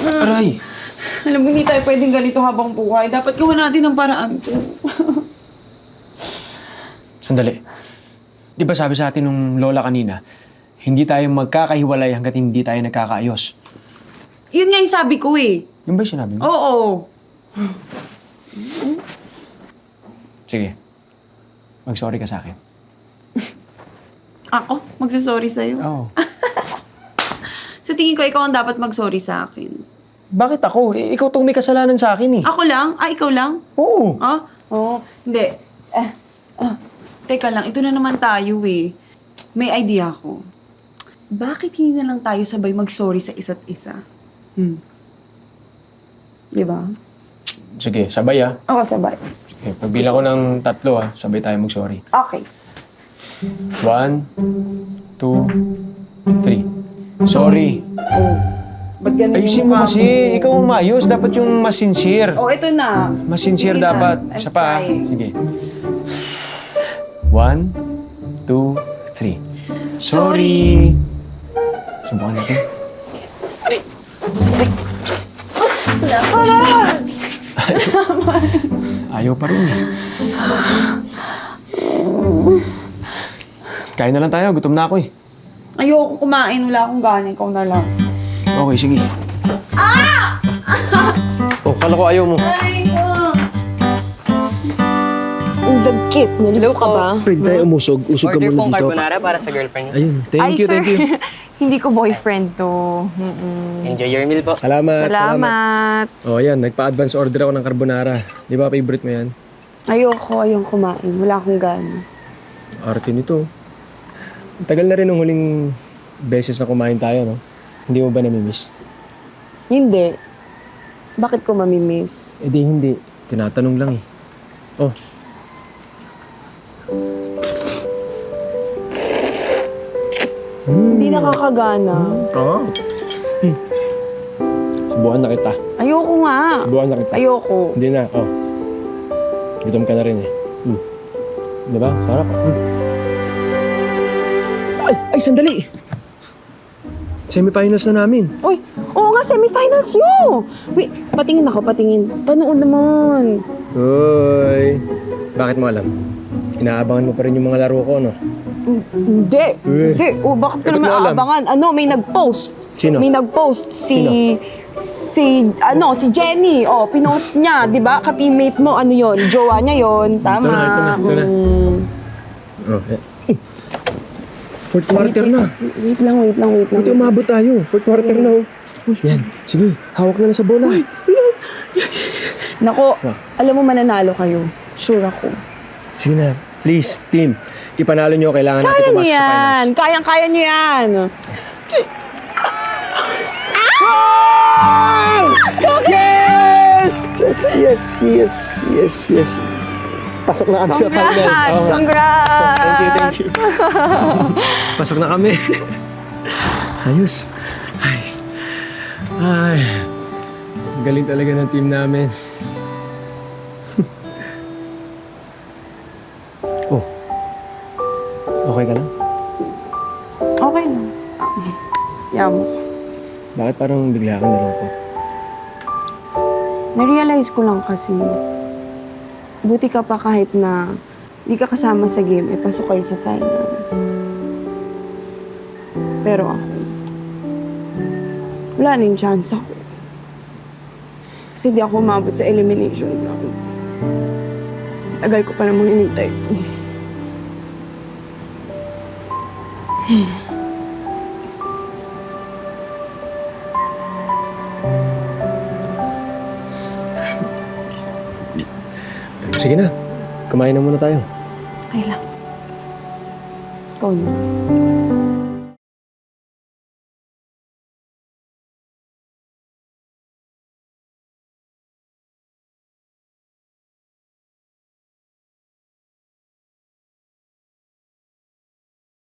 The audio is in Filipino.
Aray! Alam mo, hindi tayo pwedeng ganito habang buhay. Dapat gawa natin ang paraan to. Sandali. Di ba sabi sa atin nung lola kanina, hindi tayo magkakahiwalay hanggat hindi tayo nagkakaayos. Yun nga yung sabi ko eh. Yung ba yung sinabi mo? Oo. Sige. Mag-sorry ka sa akin. Ako? Magsasorry sa'yo? Oo. Sa tingin ko, ikaw ang dapat mag-sorry sa akin. Bakit ako? Ikaw tong may kasalanan sa akin eh. Ako lang? Ah, ikaw lang? Oo. Ah? Oo. Hindi. Teka lang, ito na naman tayo eh. May idea ako. Bakit hindi na lang tayo sabay mag-sorry sa isa't isa? Di ba? Sige, sabay ah. Oo, sabay. Okay, pagbilang ko ng 3 sabay tayo mag-sorry. Okay. 1, 2, 3. Sorry. Oh. Ba't ganun Ayusin yung mo mukha kasi. Ikaw ang maayos. Dapat yung mas sincere. Oh, ito na. Mas sincere Sige na. dapat. I'm Isa pa ah. trying. Sige. 1, 2, 3. Sorry. Subukan natin. Ayaw pa rin eh. Kain na lang tayo. Gutom na ako eh. Ayoko kumain. Wala akong gana. Ikaw na lang. Okay, sige. Oh, kala ko ayaw mo. Ay, Ang lagkit. Naliw ka ba? Pwede tayo umusog. Usog ka Order muna pong dito. carbonara para sa girlfriend niyo. Ayun. Thank you, thank you. Hindi ko boyfriend to. Enjoy your meal po. Salamat, Salamat. Oh, yan. Nagpa-advance order ako ng carbonara. Di ba favorite mo yan? Ayoko kumain. Wala akong gana. Arte nito. Tagal na rin ng huling beses na kumain tayo, no? Hindi mo ba namimiss? Hindi. Bakit ko mamimiss? Eh di hindi. Tinatanong lang eh. Oh. Hindi nakakagana. Oo. Subukan na kita. Ayoko nga. Subukan na kita. Ayoko. Hindi na. Oh. Gutom ka na rin eh. Di ba? Sarap. Ay, sandali! Semifinals na namin. Uy, oo nga, semifinals nyo. Wait, patingin ako, patingin. Panood naman. Uy. Bakit mo alam? Inaabangan mo pa rin yung mga laro ko, no? Hindi. Eh. Hindi. O, bakit ko Bakit naman mo alam? aabangan? Ano, may nag-post. Sino? May nag-post. Si Jenny. Oh, pinost niya. Di ba? Ka-teammate mo, ano yon? Jowa niya yon. Tama. Ito na. Oh, eh. Fourth quarter na. Wait lang. Buti umabot tayo. Fourth quarter na, oh. Yan. Sige, hawak na lang sa bola. Nako, alam mo mananalo kayo. Sure ako. Sige na. Please, team. Ipanalo nyo. Kailangan natin Kaya niyo pumasok sa yan. finals. Kayang-kaya niyo yan. Yes! Yes. Pasok na kami sa finals. Oo nga. Congrats! Thank you. Pasok na kami. Ayos. Ay. Ang galing talaga ng team namin. Oh. Okay ka lang? Okay lang. Yamo. Bakit parang bigla ka nalungkot? Na-realize ko lang kasi, buti ka pa kahit na di ka kasama sa game, pasok kayo sa finals. Pero ako, wala na yung chance ako. Kasi di ako umabot sa elimination round. Tagal ko pa namang inintay ito. Sige na. Kumain na muna tayo. Okay lang. Ikaw na.